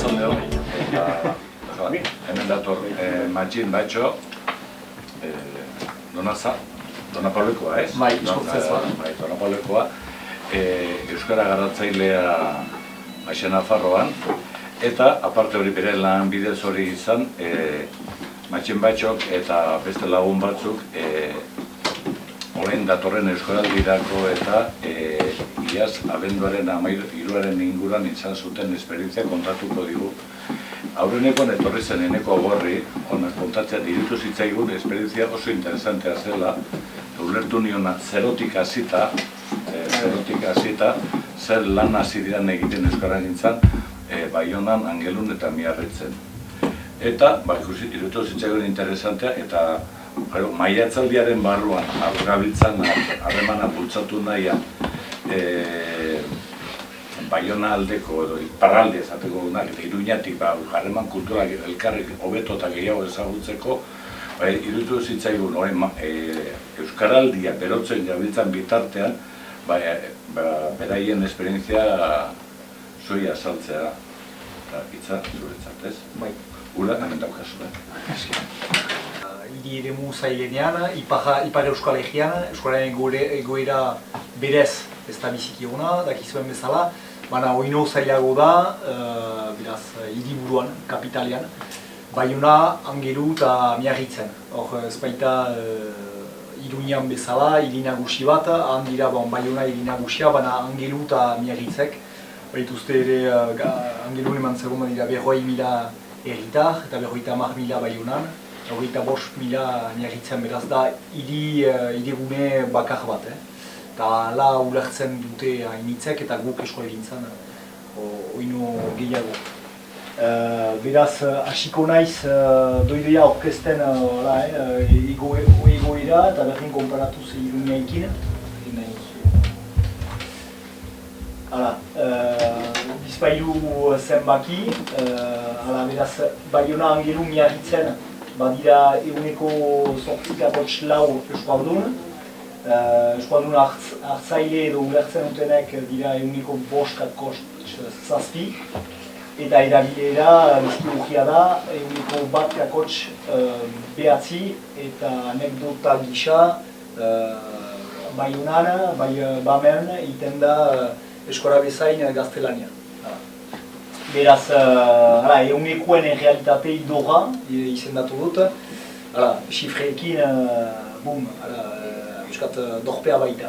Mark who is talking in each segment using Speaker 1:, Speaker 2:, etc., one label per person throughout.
Speaker 1: arratzaldeon, hemen dator Matxin Batxo, Donapaleukoa, ez?
Speaker 2: Bai, eskortzez bat.
Speaker 1: Bai, Donapaleukoa, euskara garatzailea Aixe Nafarroan, eta aparte hori bere lan bidez hori izan, Matxin Batxok eta beste lagun batzuk orain datorren euskaraldirako eta iaz abenduaren 13 inguruan izan zuten esperientzia kontatuko digu. Aurrenekoan etorri zen eneko gorri, kontatzea diritu zitzaigun esperientzia oso interesantea zela, ulertu niona zerotik hasita, zer lan hasi diran egiten euskaragintzan, Baionan, Angelun eta Miarritzen. Eta, irutu zitzaigun interesantea, eta maiatzaldiaren barruan, gabiltzan harremana bultzatu nahian, Baiona aldeko edo iparralde ezateko dunak, eta Iruñatik harreman kulturak elkarrik hobeto eta gehiago ezagutzeko, irutu zitzaigun euskaraldia berotzen gabiltzan bitartean, beraien esperientzia zoi azaltzea, itza zuretzat, ez?
Speaker 2: Bai.
Speaker 1: Ura, hemen daukazu,
Speaker 2: Hiri eremu zailenean, Ipar Euskal Herrian, Euskalaren egoera berez ez da biziki eguna, dakizuen bezala, baina oino zailago da, beraz, hiriburuan, kapitalean, Baiona, Angelu eta Miarritzen. Hor, ez baita Iruñan bezala, hiri nagusi bat, han dira Baiona hiri nagusia, baina Angelu eta Miarritzek. Baituzte ere, Angelun eman zegoen dira 40.000 herritar eta 50.000 Baionan. 25.000 Miarritzen beraz da hirigune bakar bat. Eta hala ulertzen dute hainitzek eta guk eskolegintzan oino gehiago. Beraz, hasiko naiz doidea orkesten egoera eta berdin konparatuz Iruñaekin. Bizpailu zenbaki, beraz, Baiona, Angelu, Miarritzen badira eguneko 8,4 euskaldun. Euskaldun hartzaile edo ulertzen dutenek dira eguneko 5,7. Eta erabilera bizkilogia da eguneko 1,9 eta anekdota gisa Baionan, Bamen egiten da eskora bezain gaztelania. Beraz, egunekoen realitate idorra izendatu dut. Xifreekin, euskat dorpea baita.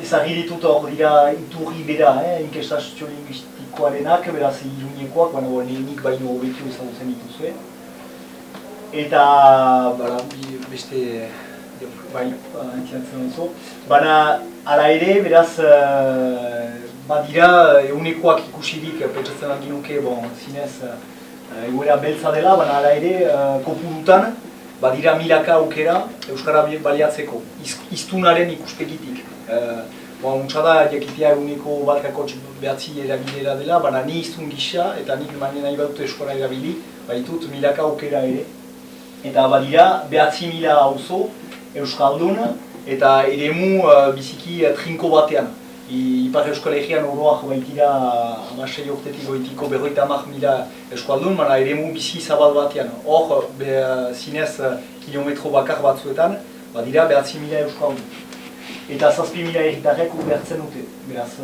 Speaker 2: Ezagir ditut hor dira iturri bera, inkesta soziolinguistikoarenak, beraz Iruñekoak, lehenik baino hobekio ezagutzen dituzue. Eta, beste, entzinatzen duzu. Baina, hala ere, beraz, badira egunekoak ikusirik pentsatzen algin nuke, zinez egoera beltza dela, baina hala ere, kopurutan, badira milaka aukera euskara baliatzeko, hiztunaren ikuspegitik. Untsa da, jakitea eguneko 1,9 erabilera dela, baina ni hiztun gisa eta nik nahi badut euskara erabili, baditut milaka aukera ere. Eta badira, 9.000 auzo euskaldun eta eremu biziki trinko batean. Ipar Euskal Herrian oroak baitira 16 urtetik goitiko 50.000 euskaldun, baina eremu bizi zabal batean. Hor, zinez kilometro bakar batzuetan, badira 9.000 euskaldun. Eta 7.000 herritarrek ulertzen dute. Beraz,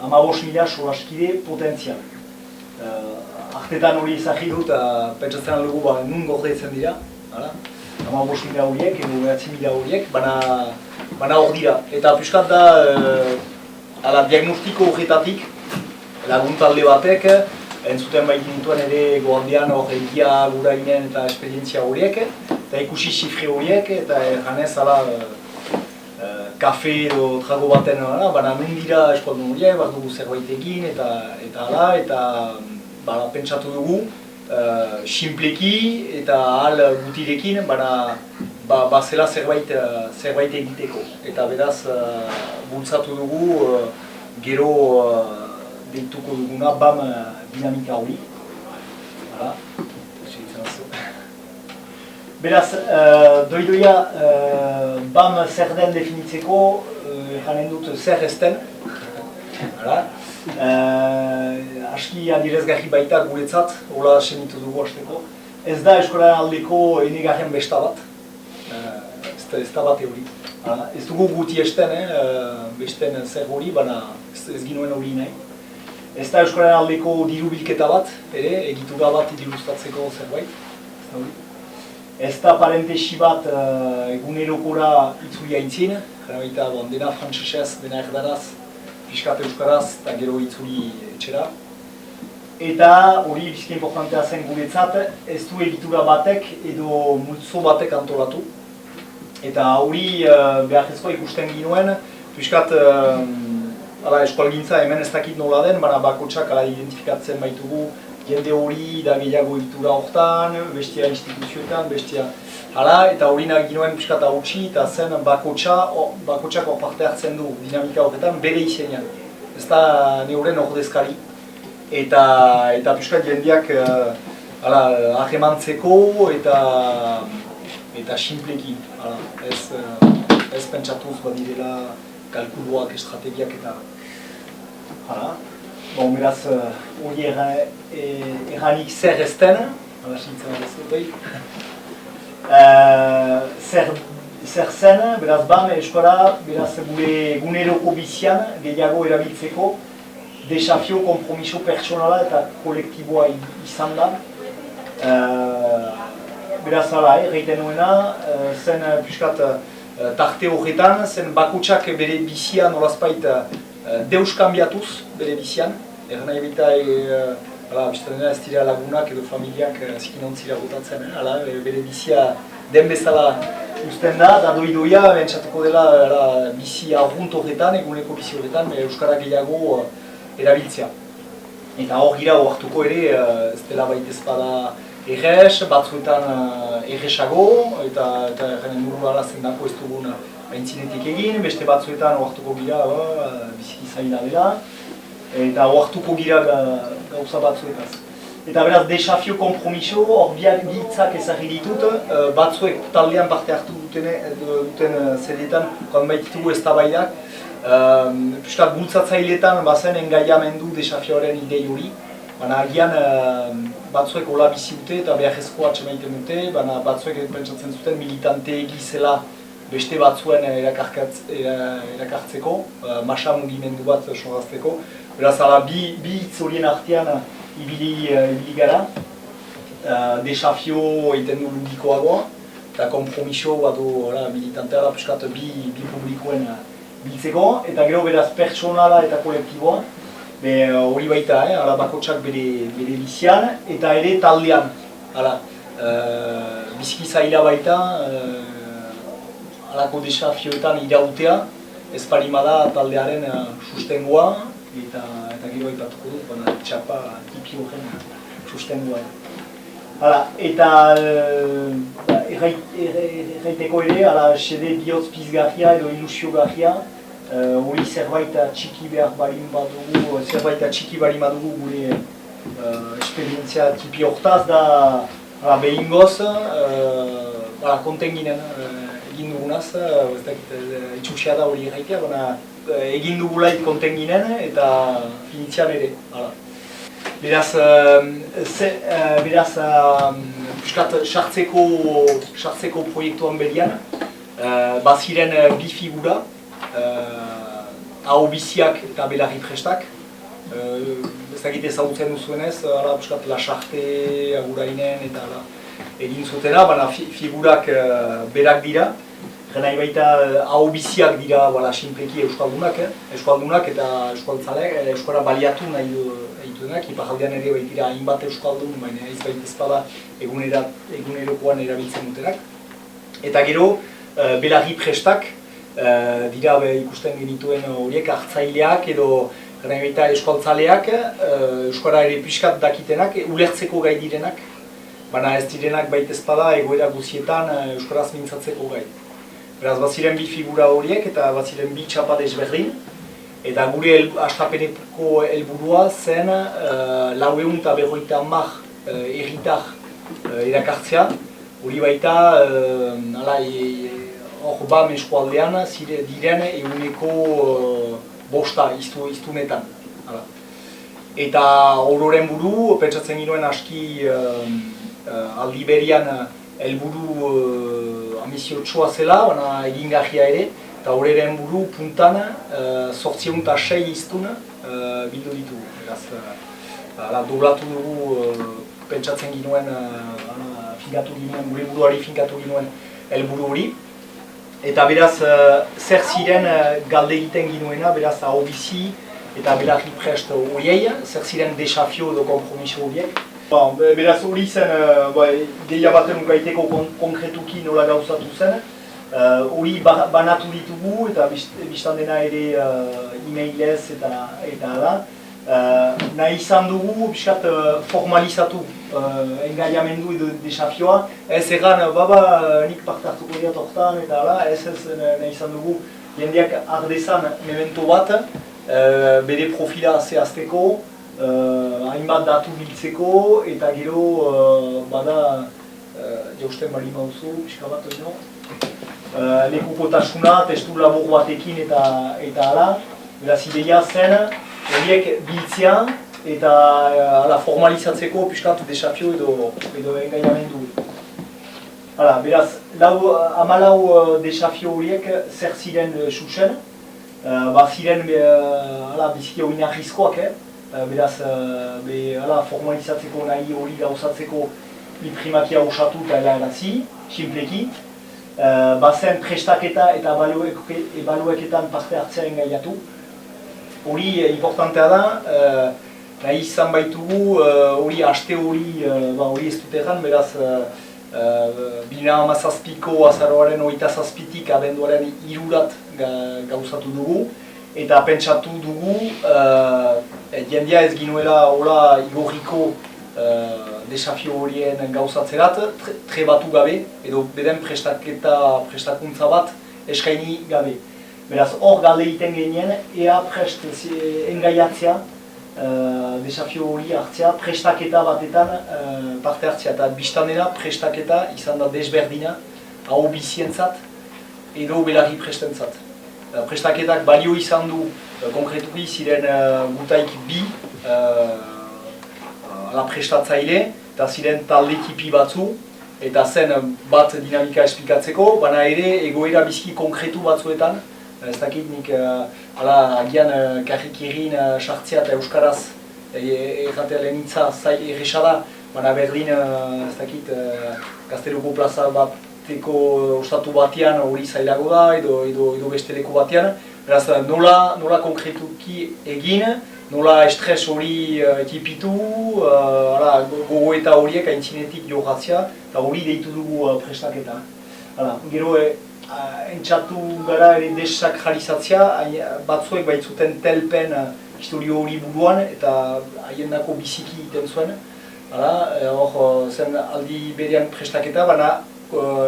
Speaker 2: 15.000 solaskide potentzial. Artetan hori ezagir dut, pentsatzen aldugu nun gordetzen dira. 15.000 horiek, edo 9.000 horiek, baina hor dira. Eta piskat da, diagnostiko horretatik, laguntalde batek, entzuten baitinituen ere goaldean hor egia gurainen eta esperientzia horiek, eta ikusi xifre horiek, eta janez kafe edo trago baten, baina nun dira eskualdun horiek, bat dugu zerbait egin, eta pentsatu dugu, sinpleki eta ahal gutirekin, baina zela zerbait egiteko. Eta beraz, bultzatu dugu, gero deituko duguna BAM dinamika hori. Beraz, doidoia BAM zer den definitzeko, janen dut zer ez den. Aski adierazgarri baita guretzat, hola senitu dugu hasteko. Ez da eskolaren aldeko enegarren besta bat, ez da bat hori. Ez dugu guti esten, besten zer hori, baina ez ginuen hori nahi. Ez da eskolaren aldeko diru bilketa bat, ere, egitura bat dirustatzeko zerbait. Ez da parentesi bat egunerokora itzuli aintzin, baita dena frantsesez, dena erdaraz, piskat euskaraz, eta gero itzuli etxera. Eta hori biziki importantea zen guretzat, ez du egitura batek edo multzo batek antolatu. Eta hori beharrezkoa ikusten ginuen, piskat eskualgintza hemen ez dakit nola den, baina bakotsak identifikatzen baitugu jende hori da gehiago egitura horretan, bestia instituzioetan, bestia hala, eta hori nahi ginoen piskat hautsi, eta zen bakotsak hor parte hartzen du dinamika horretan bere izenean. Ez da neuren ordezkari. Eta piskat jendeak ahremantzeko eta simpleki, ez pentsatuz badirela kalkuluak, estrategiak eta hala. Bon, beraz, hori erranik zer ezten, sintzen dut zer zen, beraz BAM eskola, beraz gure eguneroko bizian gehiago erabiltzeko desafio, konpromiso pertsonala eta kolektiboa izan da. Beraz, erraiten nuena, zen piskat tarte horretan, zen bakotsak bere bizia nolazpait deus kanbiatuz bere bizian. Nahi baita, ez dira lagunak edo familiak zikinontzira botatzen, bere bizia den bezala uzten da, eta doi-doia bentsatuko dela bizi argunt horretan, eguneko bizi horretan, euskara gehiago erabiltzea. Eta hor gira hartuko ere, ez dela baita ezpada errez, batzuetan errezago, eta erren nurruara zendako ez dugun aintzinetik egin, beste batzuetan hartuko gira biziki zaila dela, eta hartuko gira gauza batzuetaz. Eta beraz, desafio kompromiso, hor bihitzak ezagri ditut, batzuek taldean parte hartu duten zedetan, joan baititugu eztabaidak, piskat bultzatzailetan bazen engaiamendu desafioaren idei hori, baina agian batzuek hola bizi dute eta beharrezkoa atxemaiten dute, baina batzuek pentsatzen zuten militante egizela beste batzuen erakartzeko, masa mugimendu bat sorrazteko. Beraz, bi hitz horien artean ibili gara, desafio egiten du ludikoagoa, eta kompromiso militanteara piskat bi publikoen biltzeko, eta gero beraz pertsonala eta kolektiboa, hori baita, bakotsak bere bizian, eta ere taldean, biziki zaila baita, halako desafioetan irautea, ez parimada taldearen sustengoa, eta gero aipatuko dut, txapa tipi horren sustengoa. Eta erraiteko ere, xede bihotz pizgarria edo ilusiogarria, hori zerbait txiki behar barin badugu, gure esperientzia tipi hortaz da behingoz, konten ginen egin dugunaz, ez dakit itxusia da hori erraitea, baina egin dugulait konten ginen eta finitzian ere. Beraz, piskat sartzeko proiektuan berian, baziren bi figura, hau biziak eta belarri prestak. Ez dakit ezagutzen duzuenez, piskat lasarte, agurainen eta egin zutena, baina figurak berak dira. Nahi baita hau biziak dira sinpleki euskaldunak eta euskaltzaleak, euskara baliatu nahi dutenak, iparaldean ere baitira hainbat euskaldun, baina ez baita ezpada egunerokoan erabiltzen dutenak. Eta gero, belarri prestak dira ikusten genituen horiek hartzaileak edo nahi baita euskaltzaleak, euskara ere piskat dakitenak, ulertzeko gai direnak, baina ez direnak baita ezpada egoera guzietan euskaraz mintzatzeko gai. Beraz, baziren bi figura horiek eta baziren bi txapa desberdin. Eta gure hastapeneko helburua zen 450 herritar erakartzea. Hori baita, hor BAM eskualdean diren eguneko bosta iztunetan. Hala. Eta ororen buru, pentsatzen ginoen aski aldi berian helburu ambiziotsua zela, baina egingarria ere, eta horren buru puntan 806 hiztun bildu ditugu. Beraz, doblatu dugu pentsatzen ginoen, finkatu ginoen, gure buruari finkatu ginoen helburu hori. Eta beraz, zer ziren galde egiten ginoena, beraz, hau bizi eta belarri prest horiei, zer ziren desafio edo kompromiso horiek. Beraz, hori zen, gehiago baten ukaiteko konkretuki nola gauzatu zen. Hori banatu ditugu eta biztan dena ere e-mailez eta da. Nahi izan dugu, biskat formalizatu engaiamendu edo desafioa. Ez egan, nik parte hartuko diat hortan eta ala, ez nahi izan dugu jendeak ardezan memento bat, bere profila zehazteko, hainbat datu biltzeko eta gero bada jausten bali mauzu, pixka bat oino. Lekukotasuna, testu labur batekin eta ala. Beraz, ideia zen, horiek biltzea eta formalizatzeko pixkat desafio edo engaiamendu. Beraz, 14 desafio horiek zer ziren susen. Ziren biziki oinarrizkoak, beraz, formalizatzeko nahi hori gauzatzeko imprimakia osatu eta helarazi, sinpleki. Bazen prestaketa eta ebalueketan parte hartzea engaiatu. Hori importantea da, nahi izan baitugu, hori haste hori ez dut egan, beraz 2017ko azaroaren 27tik abenduaren 3 gauzatu dugu. Eta pentsatu dugu, jendea ez ginuela hola igorriko desafio horien gauzatzerat, trebatu gabe, edo beden prestakuntza bat eskaini gabe. Beraz, hor galde egiten genien, ea prest engaiatzea, desafio hori hartzea, prestaketa batetan parte hartzea. Eta biztan dena prestaketa izan da desberdina, hau bizientzat, edo belarri prestentzat. Prestaketak balio izan du, konkretuki ziren gutaik bi prestatzaile, eta ziren talde tipi batzu, eta zen bat dinamika esplikatzeko, baina ere egoera biziki konkretu batzuetan, ez dakit nik agian karrikirin sartzea eta euskaraz erratea lehenitza zai erresa da, baina berdin ez dakit Gazteluko plaza bateko ostatu batean hori zailago da edo beste leku batean. Beraz, nola konkretuki egin, nola estres hori tipitu, gogoeta horiek aintzinetik jogatzea, eta hori deitu dugu prestaketa. Gero, entzatu gara ere desakralizatzea, batzuek baitzuten telpen historio hori buruan eta haiendako biziki egiten zuen. Hor zen aldi berean prestaketa, baina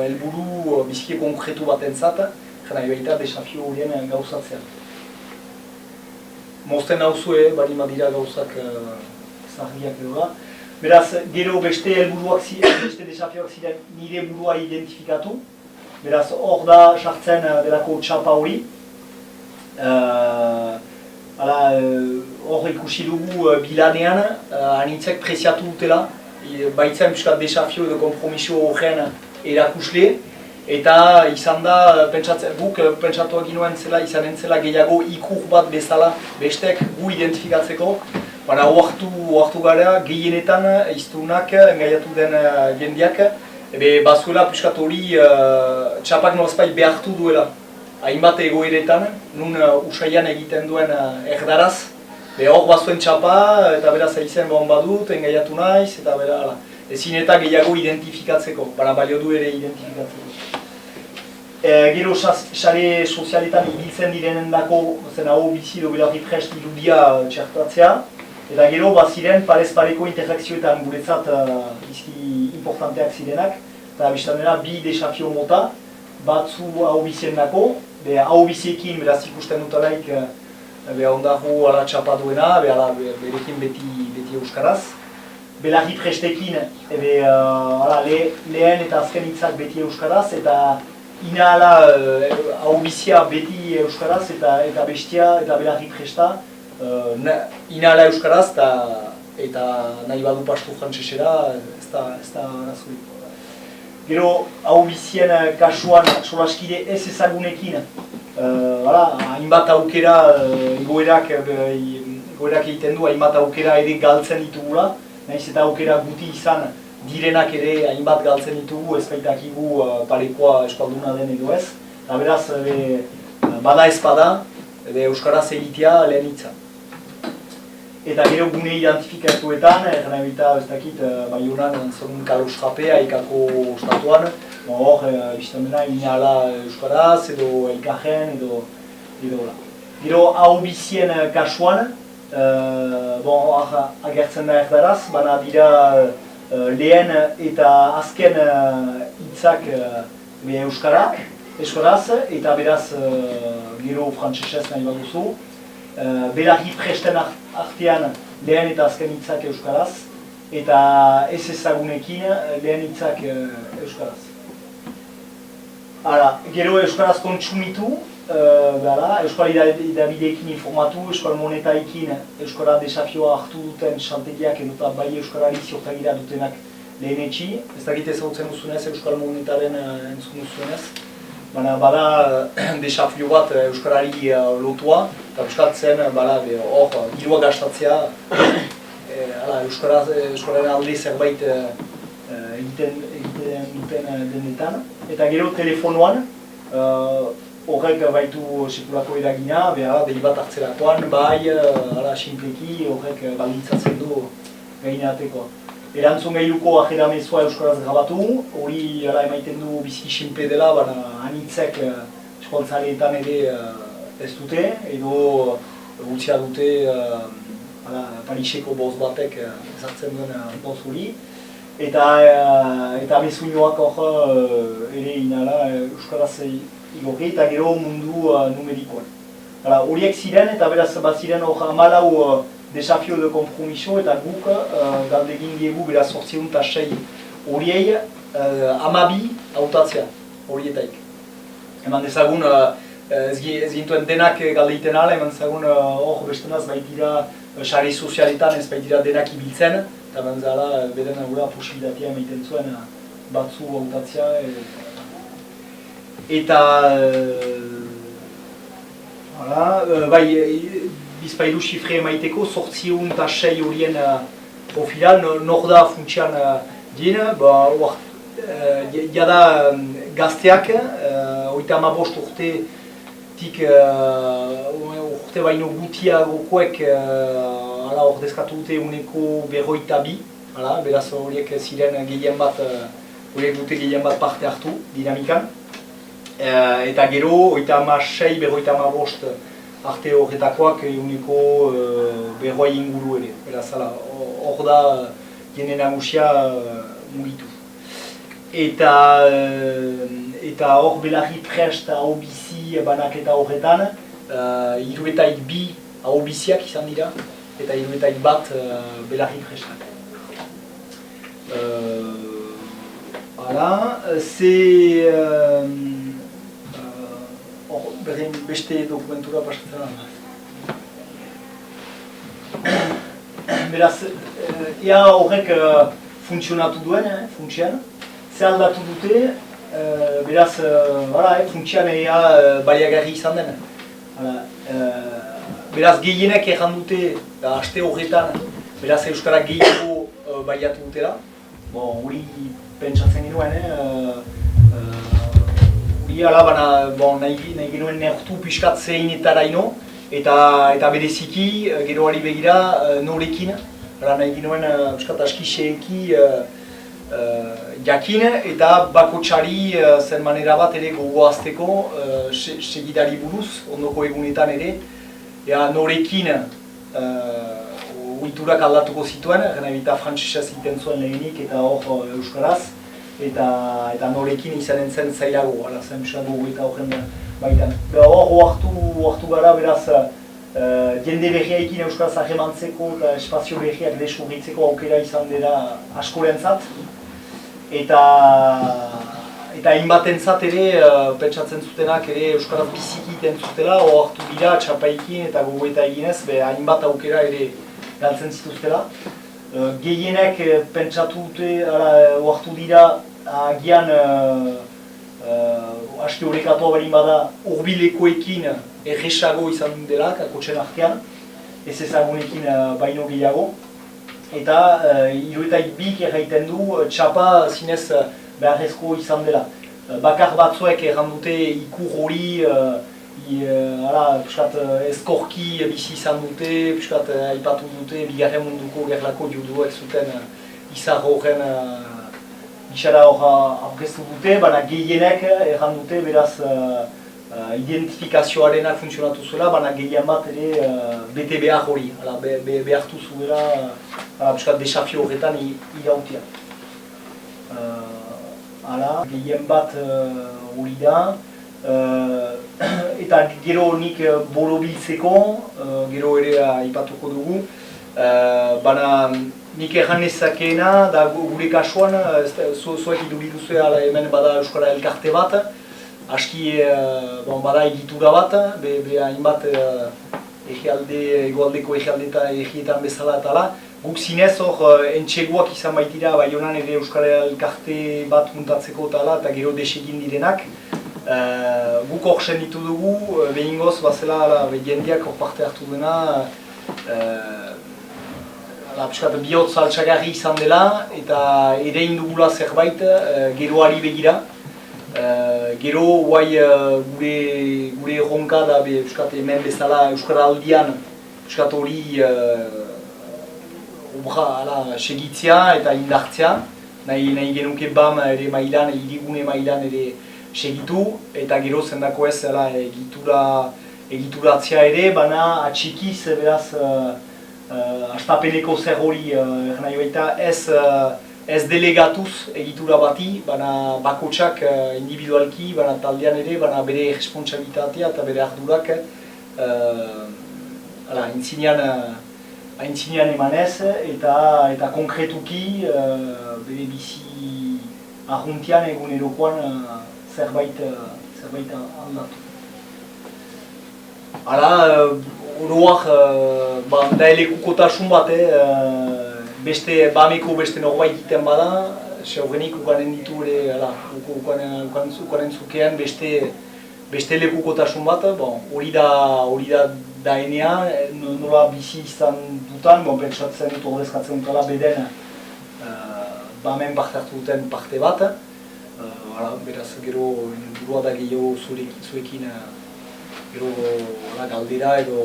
Speaker 2: helburu biziki konkretu batentzat, jena baita desafio horien gauzatzea. Mozten nauzue, bari madira gauzak zaharriak edo da. Beraz, gero beste helburuak ziren, beste desafioak ziren nire burua identifikatu. Beraz, hor da sartzen delako txapa hori. Hor ikusi dugu bilanean, anitzek preziatu dutela. Baitzen piskat desafio edo kompromiso horren erakusle. Eta izan da, guk pentsatuak ginoen zela, izanen zela gehiago ikur bat bezala bestek gu identifikatzeko. Baina oartu gara gehienetan iztunak, engaiatu den jendeak, bazuela piskat hori txapak nolazpai behartu duela. Hainbat egoeretan, nun usaian egiten duen erdaraz. Hor bazuen txapa, eta beraz eizen bon badut, engaiatu naiz, eta bera, ezin eta gehiago identifikatzeko, baina balio du ere identifikatzeko. Gero sare sozialetan ibiltzen direnen dako, hau bizi edo belarri prest irudia txertatzea. Eta gero ziren parez pareko interakzioetan guretzat bizki importanteak zirenak. Eta biztan dena bi desafio mota, batzu hau bizien dako. Hau biziekin beraz ikusten dutalaik ondago ala txapa duena, berekin beti euskaraz. Belarri prestekin lehen eta azken hitzak beti euskaraz, eta ina hau bizia beti euskaraz eta bestia eta belarri presta inala euskaraz eta nahi badu pastu frantsesera ez da arazorik. Gero, hau bizien kasuan solaskide ez ezagunekin, hainbat aukera egoerak egiten du, hainbat aukera ere galtzen ditugula, nahiz eta aukera guti izan direnak ere hainbat galtzen ditugu, ez baitakigu parekoa eskalduna den edo ez, eta beraz, bada ez bada, euskaraz egitea lehen hitza. Eta gero gune identifikatuetan, gana ebita ez dakit, Baionan zorun Carlos Japea, Aikako estatuan, hor, bizten dena, inala euskaraz, edo Aikajen, edo la. Gero hau bizien kasuan, agertzen da erdaraz, baina dira lehen eta azken hitzak euskaraz, eta beraz gero frantsesez nahi baduzu. Belarri presten artean lehen eta azken hitzak euskaraz, eta ez ezagunekin lehen hitzak euskaraz. Gero euskaraz kontsumitu, euskal idabideekin informatu, euskal monetaikin euskara desafioa hartu duten saltegiak edota bai euskarari ziortagira dutenak lehenetxi. Ez dakit ezagutzen duzunez, euskal monetaren entzun duzunez. Baina bada desafio bat euskarari lotua, eta euskatzen hor dirua gastatzea euskararen alde zerbait egiten duten denetan. Eta gero telefonoan, horrek baitu sekulako eragina, dei bat hartzerakoan, bai, sinpleki horrek baldintzatzen du gainateko. Erantzun gailuko ajera mezua euskaraz grabatu, hori emaiten du biziki sinple dela, baina anitzek eskoltzaleetan ere ez dute, edo gutxia dute Pariseko boz batek ezartzen duen boz hori. Eta mezuinoak hor ere inala euskaraz igorri eta gero mundu numerikoan. Horiek ziren eta beraz bat ziren hor 14 desafio de kompromiso eta guk galdegin diegu beraz 806 horiei 12 hautatzea horietaik. Eman dezagun ez gintuen denak galdeiten ala, eman dezagun hor bestenaz baitira sare sozialetan ez baitira denak ibiltzen, eta eman zala beren posibilitatea emaiten zuen batzu hautatzea. Eta bai, bizpailu xifre emaiteko, 806 horien profila, nor da funtsian din, jada gazteak, 35 urtetik urte baino gutiagokoek ordezkatu dute uneko 52, beraz horiek ziren gehien bat, horiek dute gehien bat parte hartu dinamikan. Eta gero, 36-55 arte horretakoak uneko berroi inguru ere. Beraz, hor da jende nagusia mugitu. Eta hor belarri prest hau bizi banaketa horretan, 72 hau biziak izan dira, eta 71 belarri prestak. Beste dokumentura pasatzen da. Beraz, ea horrek funtzionatu duen, funtsian. Ze aldatu dute, beraz, funtsian ea baliagarri izan den. Beraz, gehienek erran dute, aste horretan, beraz, euskarak gehiago baliatu dutela. Hori pentsatzen genuen, nahi genuen neurtu pixkat zeinetaraino, eta bereziki geroari begira norekin, nahi genuen pixkat askiseeki jakin, eta bakotsari zen manera bat ere gogoazteko segidari buruz, ondoko egunetan ere, norekin ohiturak aldatuko zituen, eta frantsesez egiten zuen lehenik eta hor euskaraz, eta norekin izanen zen zailago, zen pisago eta horren baitan. Hor hartu gara, beraz, jende berriaikin euskaraz ahemantzeko eta espazio berriak deskubritzeko aukera izan dira askorentzat. Eta eta hainbatentzat ere, pentsatzen zutenak ere euskaraz biziki egiten zutela, ohartu dira txapaikin eta gogoeta eginez, hainbat aukera ere galtzen zituztela. Gehienek pentsatu dute, ohartu dira, agian aski horrekatua berin bada hurbilekoekin erresago izan dela, kakotxen artean, ez ezagunekin baino gehiago. Eta hirurogeita bik erraiten du txapa zinez beharrezko izan dela. Bakar batzuek erran dute ikur hori ezkorki bizi izan dute, aipatu dute Bigarren Munduko gerlako juduek zuten izar horren gixara hor aurkeztu dute, baina gehienek erran dute beraz identifikazioarenak funtzionatu zuela, baina gehien bat ere bete behar hori, behartu zuela desafio horretan irautia. Gehien bat hori da, eta gero nik borobiltzeko, gero ere aipatuko dugu, baina nik erran nezakeena, da gure kasuan, zuek iduriduzu hemen bada Euskara Elkarte bat, aski bada egitura bat, hainbat egoaldeko egietan bezala eta ala. Guk zinez hor entxeguak izan baitira Baionan ere Euskara Elkarte bat muntatzeko eta gero desegin direnak. Guk hor senditu dugu, behingoz bazela jendeak hor parte hartu dena, bihotz altxagarri izan dela eta ere indugula zerbait geroari begira. Gero guai gure erronka da hemen bezala Euskara aldian hori segitzea eta indartzea. Nahi genuke BAM ere mailan, hirigune mailan ere segitu eta gero zendako ez egituratzea ere, baina atxikiz beraz astapeneko zer hori nahi baita ez delegatuz egitura bati, baina bakotsak individualki, baina taldean ere, baina bere responsabilitatea eta bere ardurak aintzinean emanez eta konkretuki bere bizi arruntian egunerokoan zerbait aldatu. Oroak da elekukotasun bat, BAMeko beste norbait egiten bada, seurgenik ukanen ditu ere, ukanen zukean beste lekukotasun bat, hori da daenea, nola bizi izan dutan, pentsatzen dut ordezkatzen dutela beden BAMen parte hartu duten parte bat, beraz gero burua da gehiago zuekin gero galdera edo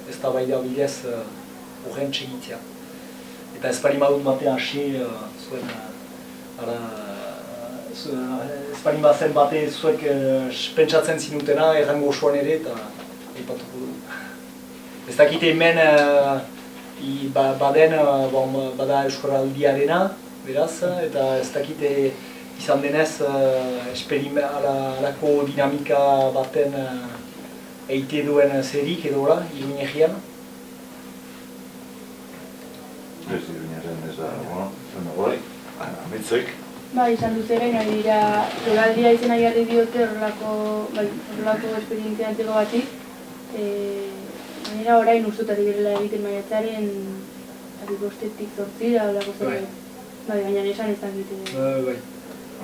Speaker 2: eztabaida bidez horren segitzea. Eta ez pari badut batean hasi zuen, ez pari bazen bate zuek pentsatzen zinutena errango osoan ere eta aipatuko dugu. Ez dakite hemen bada Euskara Aldiarena, beraz, eta ez dakite izan denez alako dinamika baten eite duen zerik edo Iruñegian.
Speaker 1: Ez Iruñaren ez da, zen hori, amitzek.
Speaker 3: Izan dut ere, nahi dira, Loraldia izena jarri diote horrelako esperientzia antego batik. Gainera orain ustutatik direla egiten maiatzaren 5-etik 8 da horrelako zerbait. Baina esan ez dakit.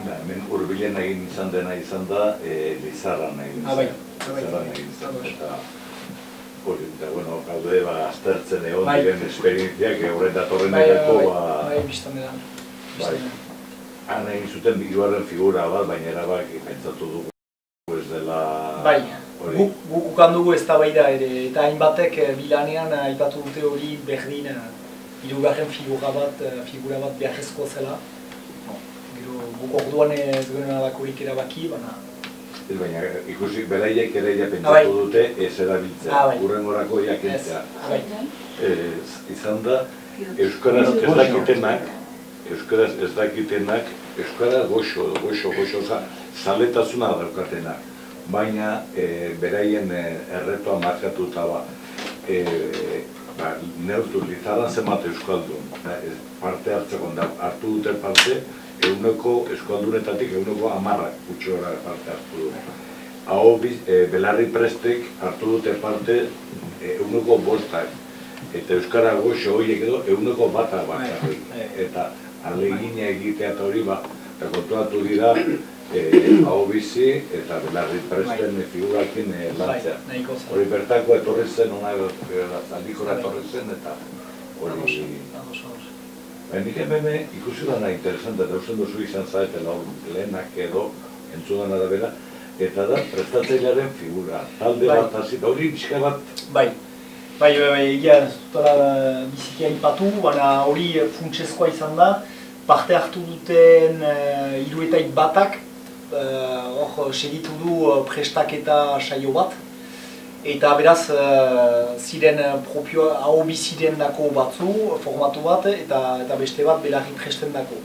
Speaker 1: Hemen hurbilen egin izan dena izan da, Lizarran egin izan. Lizarran egin izan, eta hori, gaude aztertzen egon diren esperientziak horren datorren edako.
Speaker 2: Biztan dira.
Speaker 1: Han egin zuten bigarren figura bat, baina erabak pentsatu dugu ez dela...
Speaker 2: Guk ukan dugu eztabaida ere, eta hainbatek bilanean aipatu dute hori berdin hirugarren figura bat beharrezkoa zela. Guk orduan ez genuen alakorik erabaki, baina...
Speaker 1: Baina ikusi belaiek ere pentsatu dute ez erabiltzea, hurrengorako jakintzea. Izan da, euskaraz ez dakitenak, euskara goxo, zaletasuna daukatenak. Baina beraien erretoa markatu eta neurtu Lizarran zenbat euskaldun. Parte hartzeko hartu duten parte, eskualdunetatik 10% gutxora parte hartu du. Hau Belarri Prestek hartu dute parte 5%. Eta Euskara goxo horiek edo 1% bakarrik. Eta alegina egitea eta hori kontuatu dira hau bizi eta Belarri Presten figurakin lantzea. Hori bertako etorri zen, aldikora etorri zen eta hori... Nik hemen ikusi dana interesante, eta usten duzu izan zaetela lehenak edo entzudan arabera, eta da prestatzailearen figura, talde bat hazita, hori pixka bat...
Speaker 2: Bai, egia ez dutela bizikia ipatu, baina hori funtsezkoa izan da, parte hartu duten hiruetaik batak, segitu du prestaketa saio bat, eta beraz, ziren propio hau biziren dako batzu, formatu bat, eta beste bat Belarri Presten dako.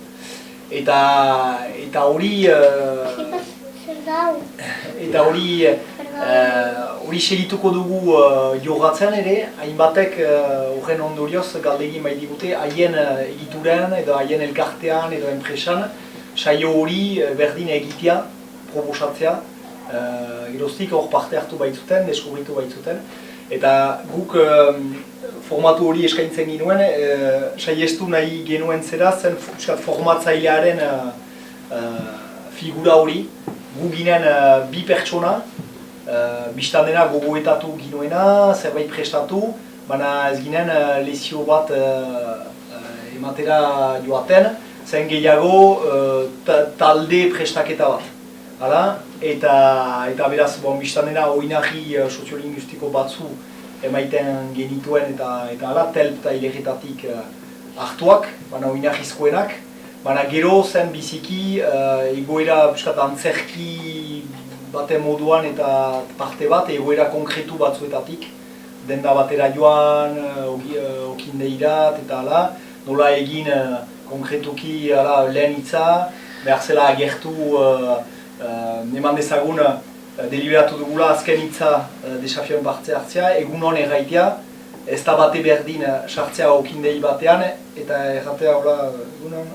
Speaker 2: Eta hori... Eta hori segituko dugu jorratzen ere, hainbatek horren ondorioz galdegin bai digute haien egituran edo haien elkartean edo enpresan saio hori berdin egitea, proposatzea. Geroztik hor parte hartu baitzuten, deskubritu baitzuten. Eta guk formatu hori eskaintzen ginuen, saiestu nahi genuen zera zen formatzailearen figura hori. Gu ginen bi pertsona, biztan dena gogoetatu ginuena, zerbait prestatu, baina ez ginen lezio bat ematera joaten, zen gehiago talde prestaketa bat. Eta beraz, biztan dena oinarri soziolinguistiko batzu emaiten genituen eta telp eta hilerretatik hartuak, baina oinarrizkoenak. Baina gero zen biziki egoera antzerki baten moduan eta parte bat egoera konkretu batzuetatik. Denda batera joan, okindeirat eta ala, nola egin konkretuki lehen hitza, behar zela agertu eman dezagun deliberatu dugula azken hitza desafioen parte hartzea, egunon erraitea, ez da bate berdin sartzea okindei batean, eta erratea egunon,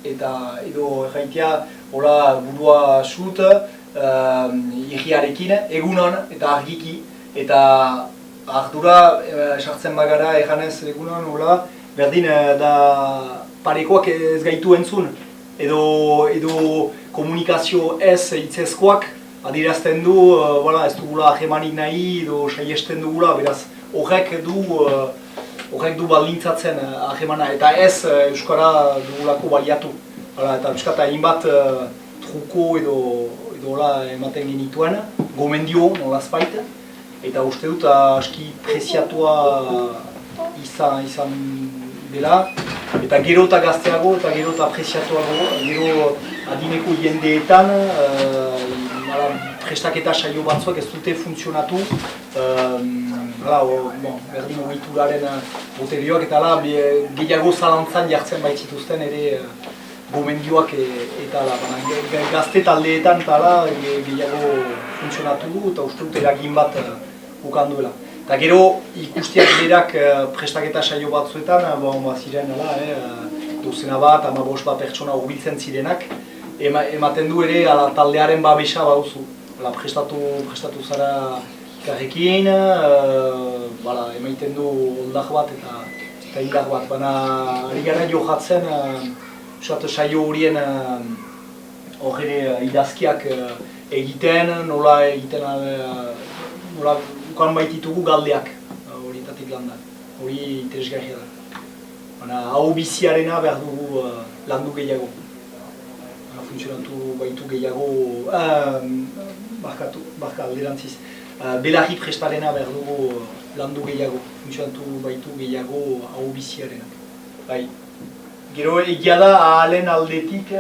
Speaker 2: eta edo erraitea burua sut, irriarekin, egunon eta argiki, eta ardura sartzen bagara erranez egunon, berdin da parekoak ez gaitu entzun, edo komunikazio ez hitzezkoak adierazten du, ez dugula ahemanik nahi edo saiesten dugula, beraz horrek du baldintzatzen ahemana, eta ez euskara dugulako baliatu. Eta euskata hainbat truko edo ematen genituen, gomendio nolazpait, eta uste dut aski preziatua izan dela, eta gero eta gazteago eta gero eta preziatuago, gero adineko jendeetan prestaketa saio batzuak ez dute funtzionatu, berdin ogituraren boterioak eta gehiago zalantzan jartzen baitzituzten ere gomendioak eta gazte taldeetan gehiago funtzionatu du eta uste dut eragin bat bukan duela. Eta gero ikustiak berak prestaketa saio batzuetan, ziren dozena bat, 15 bat pertsona hurbiltzen zirenak, ematen du ere taldearen babesa baduzu. Prestatu zara ikarrekin, emaiten du oldak bat eta hildak bat. Baina ari gara johatzen saio horien idazkiak egiten, nola ukan baititugu galdeak horietatik landa. Hori interesgarria da. Baina hau biziarena behar dugu landu gehiago. Funtzionatu baitu gehiago, alderantziz. Belarri prestarena behar dugu landu gehiago, funtzionatu baitu gehiago hau biziarena. Gero egia da ahalen aldetik,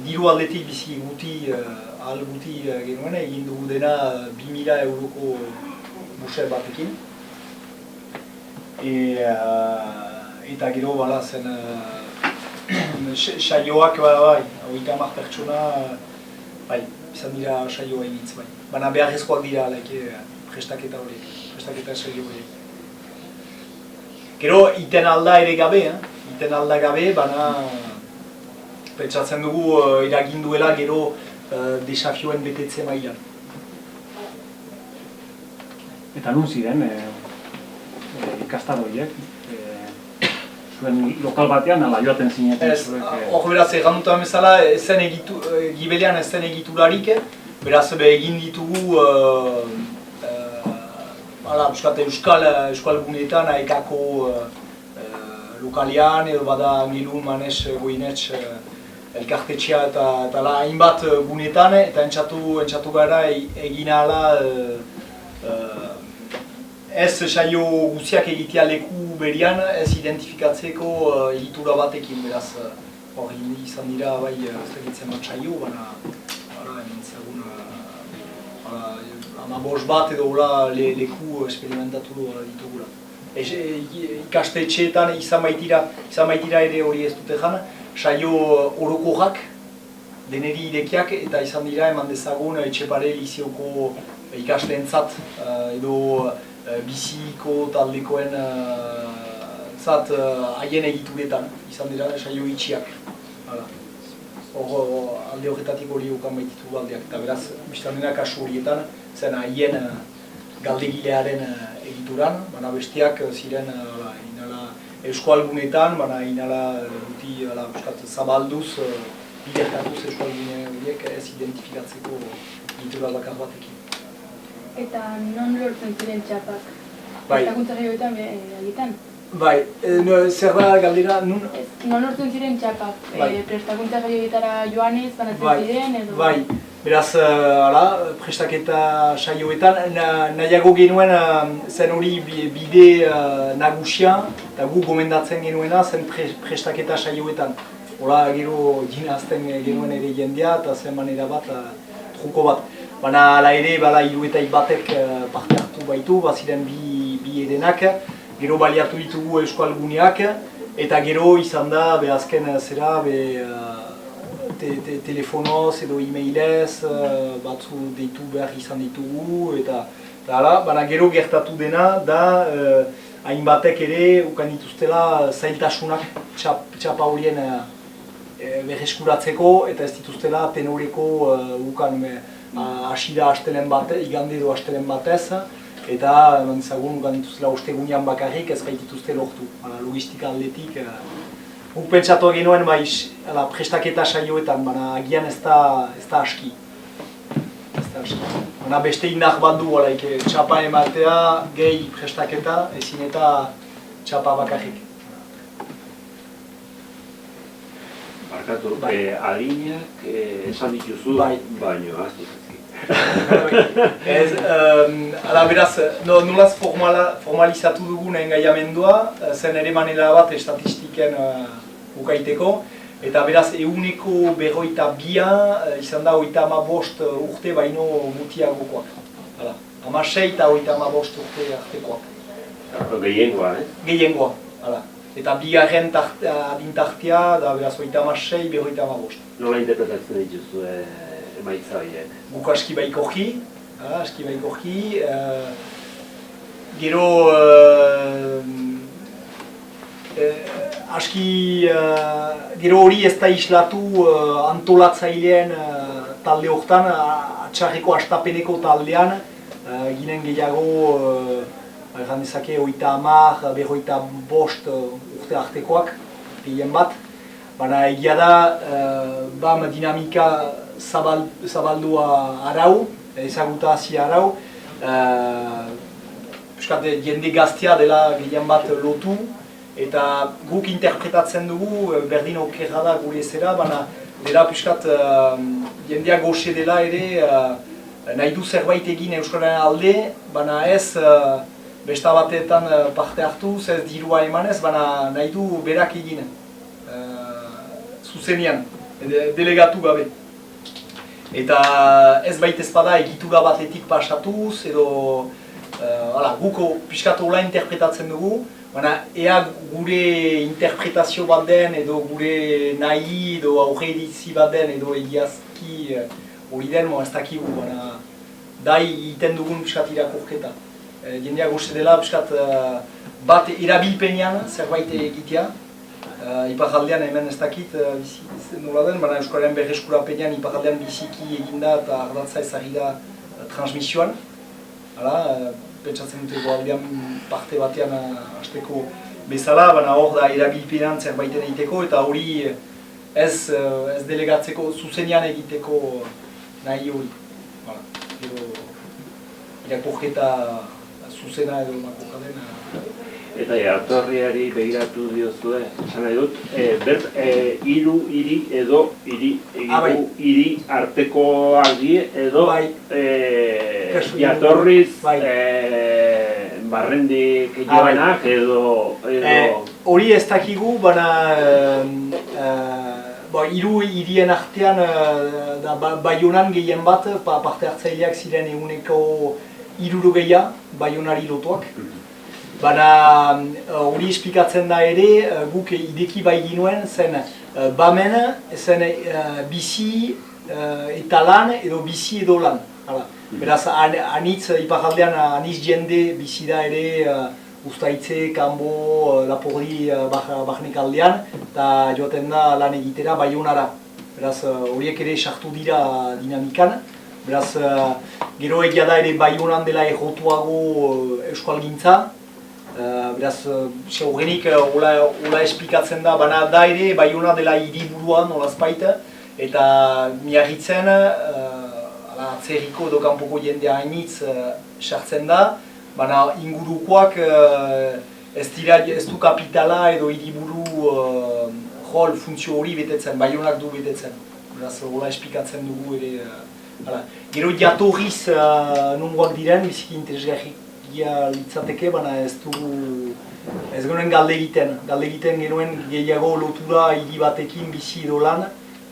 Speaker 2: diru aldetik bizi guti, ahal guti genuen, egin dugu dena 2.000 euroko buser batekin. Eta gero zen saioak, 30 pertsona, izan dira saioa egitz, baina beharrezkoak dira prestaketa horiek, prestaketa saio horiek. Gero iten alda ere gabe, baina Pentsatzen dugu eragin duela gero desafioen betetze mailan.
Speaker 4: Eta nun ziren ikastaro horiek? Zuen lokal batean ala joaten zineten?
Speaker 2: Ez, hor beraz errandutan bezala, Gibelean ez zen egiturarik, beraz egin ditugu euskal guneetan aekako lokalean, edo bada Angilun, Manes, Goinetx, elkartetxea eta hainbat guneetan, eta entzatu gara egin ahala ez saio guziak egitea leku berian, ez identifikatzeko egitura batekin, beraz hori izan dira bai ez egitzen bat saio, baina hemen zegoen 15 bat edo leku esperimentatu ditugula. Ikastetxeetan izan baitira ere hori ez dute jan, saio orokorrak, deneri irekiak, eta izan dira eman dezagun Etxepare Lizeoko ikasteentzat edo biziko taldekoen zat haien egituretan, izan dira saio itxiak. Hor alde horretatik hori ukan baititu aldeak, eta beraz, biztan dena kasu horietan, zen haien galdegilearen egituran, baina bestiak ziren euskal gunetan, baina inala guti zabalduz, bidertatuz euskal gune horiek ez identifikatzeko egitura bakar batekin.
Speaker 3: Eta non lortzen ziren txapak?
Speaker 2: Bai.
Speaker 3: Prestakuntza jaioetan egiten?
Speaker 2: Bai, zer da galdera nun?
Speaker 3: Non lortzen ziren txapak?
Speaker 2: Bai.
Speaker 3: Prestakuntza jaioetara joanez, banatzen ziren edo?
Speaker 2: Bai, beraz, prestaketa saioetan, nahiago genuen zen hori bide nagusia, eta gu gomendatzen genuena zen prestaketa saioetan. Hola, gero jinazten genuen ere jendea, eta zen manera bat, truko bat. Baina ala ere, hiruetai batek parte hartu baitu, baziren bi erenak, gero baliatu ditugu euskal guneak, eta gero izan da, azken zera, telefonoz edo e-mailez, batzu deitu behar izan ditugu, eta baina gero gertatu dena da, hainbatek ere ukan dituztela zailtasunak txapa horien berreskuratzeko, eta ez dituztela tenoreko ukan asira astelen batez, igande edo astelen batez, eta ezagun ukan dituztela ostegunean bakarrik ez baitituzte lortu, logistika aldetik. Guk pentsatu genuen prestaketa saioetan, baina agian ez da aski. Baina beste indar bat du, txapa ematea, gehi prestaketa, ezin eta txapa bakarrik.
Speaker 5: Barkatu, adinak esan dituzu, baino aztu zazik.
Speaker 2: Beraz, nolaz formalizatu dugun engaiamendua, zen ere manera bat estatistiken ukaiteko, eta beraz, eguneko 22 izan da 35 urte baino gutiagokoak. 16 eta 35 urte artekoak.
Speaker 5: Gehiengoa,
Speaker 2: Gehiengoa, eta bigarren adintartea, da beraz 36-35.
Speaker 5: Nola interpretatzen dituzu emaitza horiek?
Speaker 2: Guk aski baikorki, gero gero hori ez da islatu antolatzaileen talde horretan, atxarreko astapeneko taldean, ginen gehiago erran dezake 30-45 urte artekoak, gehien bat. Baina egia da, dinamika zabaldua arau, ezagutazia arau, jende gaztea dela gehien bat lotu, eta guk interpretatzen dugu, berdin okerra da gure zera, baina dela jendea goxe dela ere, nahi du zerbait egin euskararen alde, baina ez besta batetan parte hartuz, ez dirua emanez, baina nahi du berak egin. Zuzenian, delegatu gabe. Eta ez baita ezpada egitura batetik pasatuz, edo guko pixkat hola interpretatzen dugu, baina ea gure interpretazio bat den, edo gure nahi, edo aurre editzi bat den, edo egiazki hori den, ez dakigu, baina dai egiten dugun pixkat irakurketa. Jendea goze dela pixkat bat erabilpenean zerbait egitea, iparraldean hemen ez dakit nola den, baina Euskararen berreskurapenean iparraldean biziki eginda eta ardatza ezagri da transmisioan. Hala, pentsatzen dute goaldean parte batean hasteko bezala, baina hor da erabilpenean zerbaiten egiteko eta hori ez delegatzeko, zuzenean egiteko nahi hori. Gero irakurketa zuzena edo makurkadena.
Speaker 5: Eta jatorriari begiratu diozue, esan nahi dut, hiru hiri edo hiri artekoak die edo jatorriz barrendik joanak edo...
Speaker 2: Hori ez dakigu, baina hiru hirien artean Baionan gehien bat parte hartzaileak ziren eguneko 60 Baionari lotuak. Baina hori esplikatzen da ere, guk ideki bai ginuen zen bamen, zen bizi eta lan edo bizi edo lan. Beraz, anitz, iparraldean anitz jende bizi da ere Uztaitze, Kanbo, Lapurdi, Barnek aldean, eta joaten da lan egitera Baionara. Beraz, horiek ere sartu dira dinamikan. Beraz, gero egia da ere Baionan dela errotuago euskalgintza. Beraz, seurrenik hola esplikatzen da, baina da ere Baiona dela hiriburuan olazpait, eta miarritzen atzerriko edo kanpoko jendea hainitz sartzen da, baina ingurukoak ez du kapitala edo hiriburu rol funtzio hori betetzen, Baionak du betetzen. Beraz, hola esplikatzen dugu ere. Gero jatorriz nongoak diren, biziki interesgarri litzateke, baina ez genuen galde egiten. Galde egiten genuen gehiago lotura hiri batekin bizi edo lan,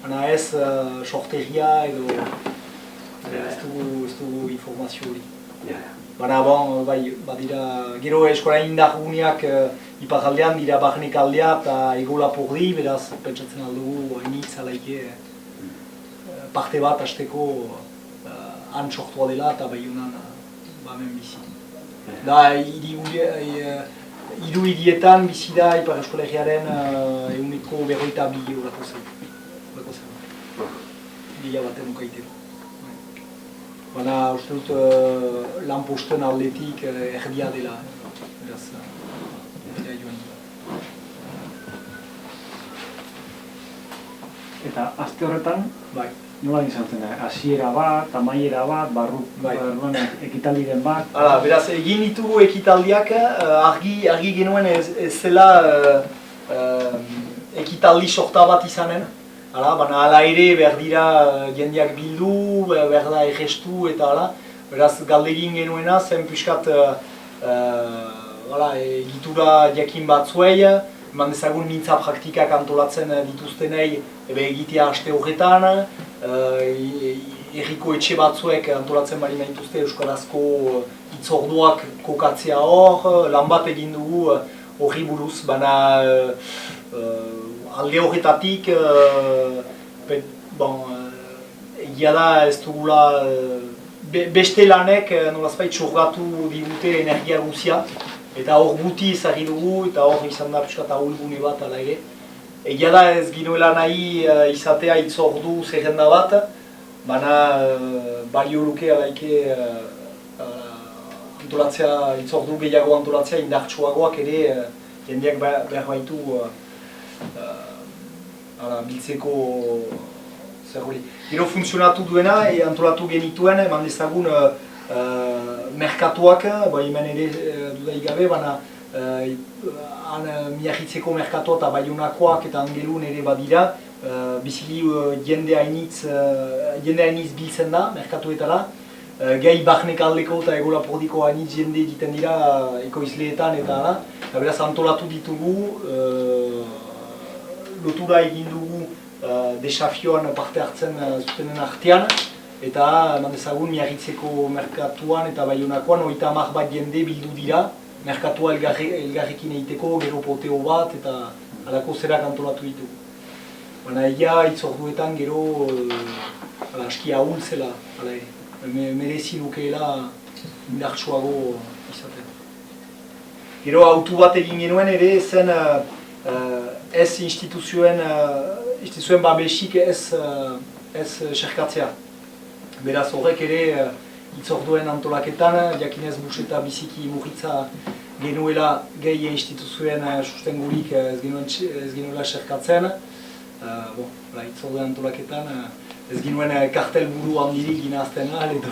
Speaker 2: baina ez sortegia edo ez dugu informazio hori. Baina badira, gero eskola indarguneak iparraldean dira Barnek aldea eta Ego Lapurdi, beraz pentsatzen aldugu hainitz alaike parte bat hasteko han sortua dela eta Baionan bamen bizi. Da, hiru hirietan bizi da Ipar Euskal Herriaren ehuneko 52 horako zen. Gila baten ukaiteko. Baina uste dut lanposten aldetik erdia dela. Beraz, erdia joan.
Speaker 4: Eta aste horretan, nola izan zen, hasiera bat, amaiera bat, barruan ekitaldiren bat?
Speaker 2: Beraz, egin ditugu ekitaldiak, argi genuen ez zela ekitaldi sorta bat izanen. Baina hala ere behar dira jendeak bildu, behar da errestu eta hala. Beraz, galdegin genuena zen pixkat egitura jakin batzuei, eman dezagun mintza praktikak antolatzen dituztenei egitea aste horretan, herriko etxe batzuek antolatzen bari dituzte euskarazko hitzorduak kokatzea hor, lan bat egin dugu horri buruz, baina alde horretatik egia da ez dugula beste lanek nolazbait sorgatu digute energia guzia, eta hor guti ezagri dugu eta hor izan da piskat ahulgune bat ala ere. Egia da ez ginuela nahi izatea hitzordu zerrenda bat, baina balio luke alaike antolatzea, hitzordu gehiago antolatzea indartsuagoak ere jendeak behar baitu biltzeko zer hori. Gero funtzionatu duena, antolatu genituen, eman dezagun merkatuak, hemen ere dudaik gabe, baina Miarritzeko merkatoa eta Baionakoak eta Angelun ere badira, biziki jende hainitz biltzen da merkatuetara. Gai Barnek aldeko eta Ego Lapurdiko hainitz jende egiten dira ekoizleetan eta hala. Beraz antolatu ditugu, lotura egin dugu desafioan parte hartzen zutenen artean, eta eman dezagun Miarritzeko merkatuan eta Baionakoan 30 bat jende bildu dira. Merkatua elgarrekin egiteko, gero poteo bat eta halako zerak antolatu ditugu. Baina egia hitzorduetan gero aski ahul zela, merezi lukeela indartsuago izaten. Gero autu bat egin genuen ere zen ez instituzioen babesik ez xerkatzea. Beraz horrek ere hitzorduen antolaketan, jakinez bus eta biziki mugitza genuela gehi instituzioen sustengurik ez genuela xerkatzen. Hitzorduen antolaketan ez genuen kartel buru handirik ginazten ahal edo.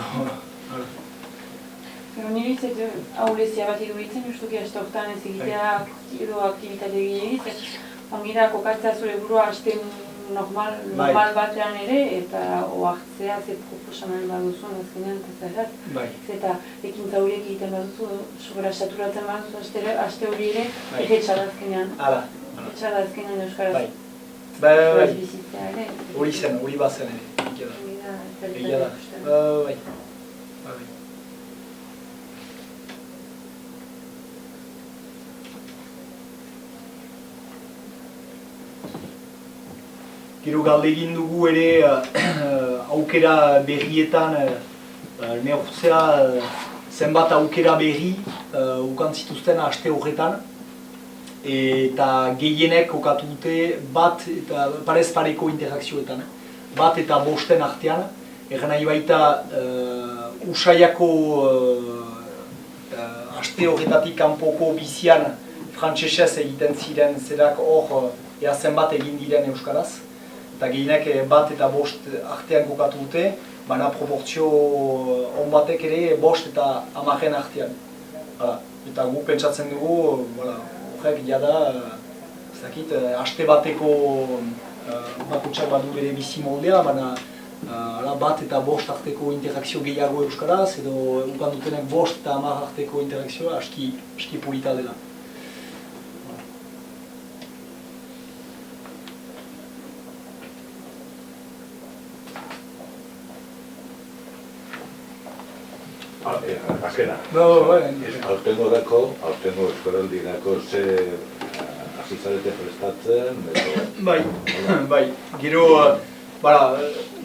Speaker 6: Nire itzet haulezia bat iruditzen, justuki aste horretan ez egitea edo aktibitate gehiagiz. Ongira kokatzea zure burua aste normal batean ere eta oartzea ze proposamen baduzun azkenean eta zerrat. Eta ekintza horiek egiten baduzu, sobera saturatzen baduzu aste hori ere, etxada azkenean. Etxada azkenean euskaraz.
Speaker 2: Hori zen, hori bazen ere. Egia da. Gero galdegin dugu ere aukera berrietan neurtzea zenbat aukera berri ukan zituzten aste horretan eta gehienek kokatu dute bat eta parez pareko interakzioetan. Bat eta bosten artean, egan nahi baita Usaiako aste horretatik kanpoko bizian frantsesez egiten ziren zerak hor ea zenbat egin diren euskaraz. Eta gehienek bat eta bost artean kokatu dute, baina proportzio on batek ere bost eta 10 artean. Eta guk pentsatzen dugu, horrek jada, aste bateko bakotsak badu bere bizi moldea, baina bat eta bost arteko interakzio gehiago euskaraz, edo ukan dutenek bost eta 10 arteko interakzioa aski polita dela.
Speaker 1: Azkena, aurtengo eskoraldirako ze azizarete prestatzen?
Speaker 2: Bai, gero,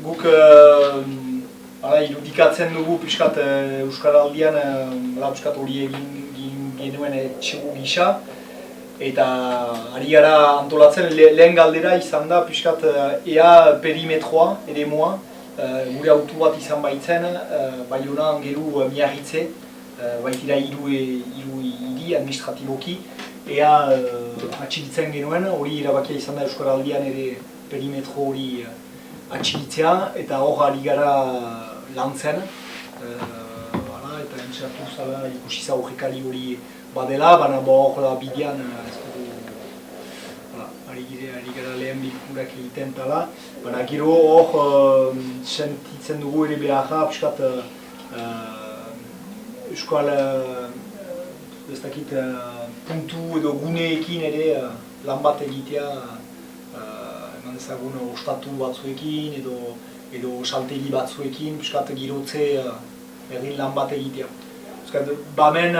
Speaker 2: guk irudikatzen dugu piskat euskaraldian hori egin genuen etxegu gisa eta ari gara antolatzen lehen galdera izan da piskat ea perimetroa, eremua, gure autu bat izan baitzen, Baiona Angeru Miarritze, baitira hiru hiri administratiboki, ea atxilitzen genuen, hori erabakia izan da Euskaraldian ere perimetro hori atxilitzea, eta hor ari gara lantzen, eta entzertu zala ikusi za horrekari hori badela, baina hor bidean ari gara lehen bilkurak egiten tala, baina gero hor sentitzen dugu ere beharra, piskat euskal puntu edo guneekin ere lan bat egitea, eman dezagun ostatu batzuekin edo saltegi batzuekin, piskat girotze egin lan bat egitea. Bamen,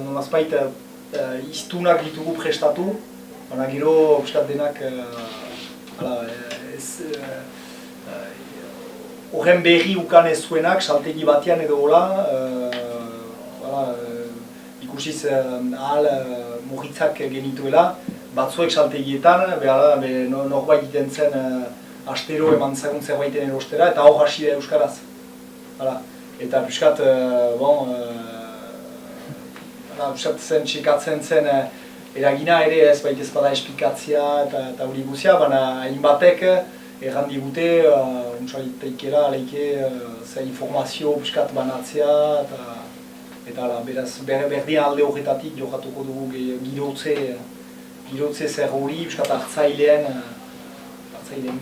Speaker 2: nolazpait, iztunak ditugu prestatu, baina gero piskat denak horren berri ukan ez zuenak, saltegi batean edo hola, ikusiz ahal mugitzak genituela, batzuek saltegietan, norbait egiten zen astero eman zagun zerbaiten erostera, eta hor hasi da euskaraz. Eta piskat, zen txekatzen zen eragina ere ez baita ez bada esplikatzea eta hori guzia, baina hainbatek erran digute, untsaliteikera, informazio piskat banatzea, eta beraz berdin alde horretatik jokatuko dugu girotze zer hori, piskat hartzailean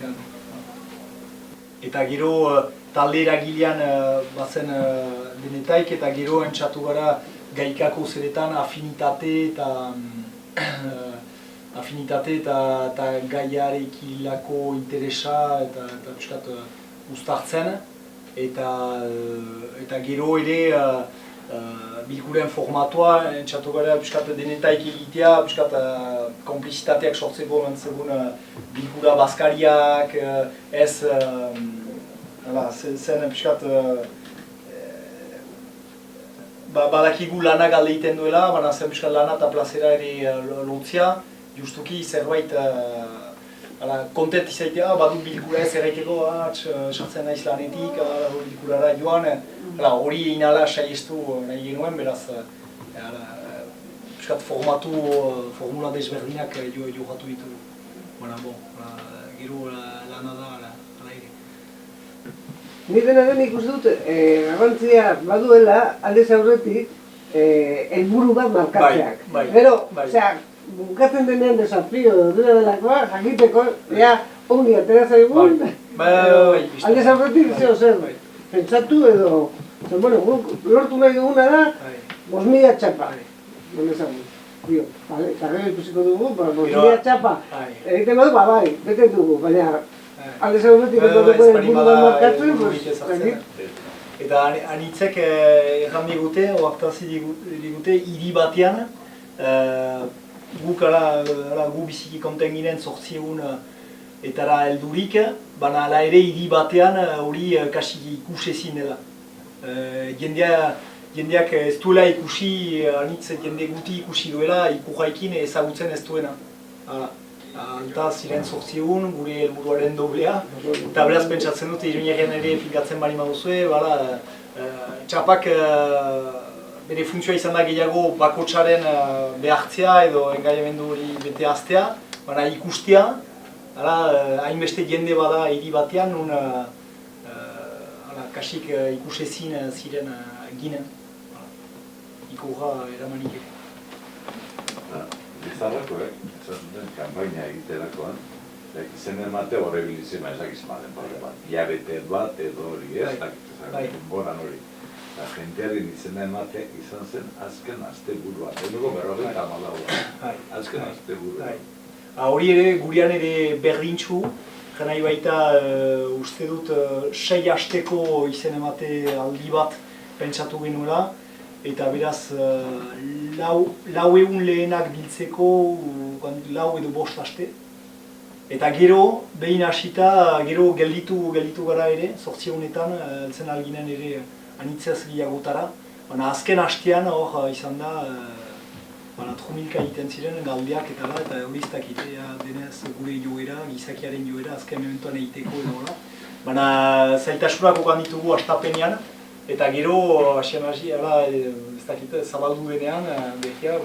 Speaker 2: gan. Eta gero talde eragilean bazen denetaik, eta gero entzatu gara gaikako zeretan afinitate eta gaiarekilako interesa eta piskat uztartzen, eta gero ere bilkuren formatua entzatu gara piskat denetaik egitea, piskat konplizitateak sortzeko mentzegun bilkura bazkariak, ez zen piskat badakigu lanak alde egiten duela, baina zen piskat lana eta plazera ere lotzea, justuki zerbait kontent izaitea, badu bilkura ez erraiteko, sartzen naiz lanetik, bilkurara joan, hori inala saiestu nahi genuen, beraz, formula desberdinak jogatu ditugu. Gero lana da, ala ere.
Speaker 7: Ni dena den ikusi dut, garrantzia baduela, aldez aurretik, helburu bat markatzeak. Gero, bukatzen denean desafio dura delakoa, jakiteko, ongi atera zaigun, aldez aurretik zer, pentsatu edo, lortu nahi duguna da, 5.000 txapa. Eta gero ikusiko dugu, 5.000 txapa, egiten badu, bai, bete dugu, baina aldez aurretik edo dugu helburu bat markatzen,
Speaker 2: eta anitzek erran digute, oaktazi digute, hiri batean, gu biziki konten ginen 8 egun etara heldurik, baina ala ere hiri batean hori kasi ikusezin dela. Jendeak ez duela ikusi, anitz jende guti ikusi duela, ikurraikin ezagutzen ez duena. Eta ziren 8 egun, gure helburuaren doblea, eta beraz pentsatzen dut, Iruñerren ere finkatzen bali maduzue, txapak bere funtzioa izan da gehiago bakotsaren behartzea edo engaiamendu hori bete aztea, baina ikustea, hainbeste jende bada hiri batean, nun kasik ikusezin ziren ginen, ikurra eramanik ere.
Speaker 1: Bizarrakoek, zuten kanpaina egiterakoan, izen emate horre bilizima ezakizmaden bat, hilabete bat edo hori ez, denboran hori. Jentearen izena emate izan zen azken asteburua, edo 54. Azken asteburua.
Speaker 2: Hori ere, gurean ere berdintxu, janai baita uste dut 6 asteko izen emate aldi bat pentsatu genuela, eta beraz 4 egun lehenak biltzeko 4 edo 5 aste. Eta gero, behin hasita, gero gelditu gara ere, 8 egunetan, zen alginen ere anitzaz gehiagotara. Baina azken hastean hor izan da, trumilka egiten ziren galdeak eta hori ez dakitea denez gure joera, gizakiaren joera, azken mementoan egiteko edo hola. Baina zaitasunak okan ditugu hastapenean, eta gero, hasian ez dakite, zabaldu denean, behia,